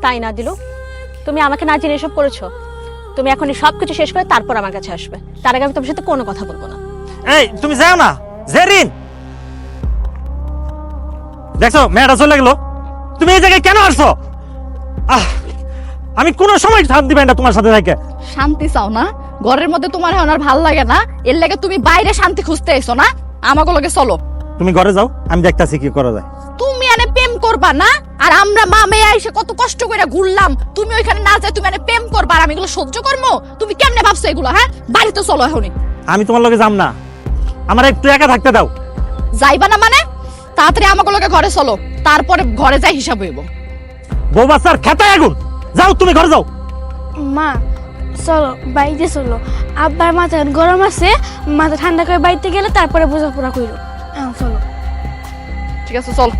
তাই না দিলু? তুমি আমাকে না জেনে এসব করেছো? তুমি এখন সবকিছু শেষ করে তারপর আমার কাছে আসবে। তার আগে আমি তোমার সাথে কোনো কথা বলবো না। এই তুমি যাও না জেরিন, দেখছো মেয়েটা চলে গেল। তুমি এই জায়গায় কেন আসছো? আমি কোনো সময় শান্তি পাই না তোমার সাথে থেকে। শান্তি চাও না? ঘরের মধ্যে তোমার এখন আর ভাল লাগে না, এর লাগে তুমি বাইরে শান্তি খুঁজতে এসো না? আমাকে লগে চলো। তুমি ঘরে যাও, আমি দেখতাছি কি করা যায়। তুমি এনে প্রেম করবা না? আর আমরা মা মেয়ে এসে কত কষ্ট করে ঘুরলাম, তুমি ওইখানে না যায় তুমি এনে প্রেম করবা, আর আমি এগুলো সহ্য করবো? তুমি কেমনে ভাবছো এগুলো? হ্যাঁ, বাড়িতে চলো এখনই। আমি তোমার লগে যাম না, আমার একটু একা থাকতে দাও। যাইবা না মানে? তাড়াতাড়ি আমাকে লগে ঘরে চলো, তারপরে ঘরে যাই হিসাব হইব। বউ বাচ্চার খেতায় আগুন, যাও তুমি ঘরে যাও। মা চলো বাইরে চলো, আব্বার মাথা গরম আছে, মাথা ঠান্ডা করে বাড়িতে গেলে তারপরে বোঝাপড়া করো। চলো। ঠিক আছে, চল।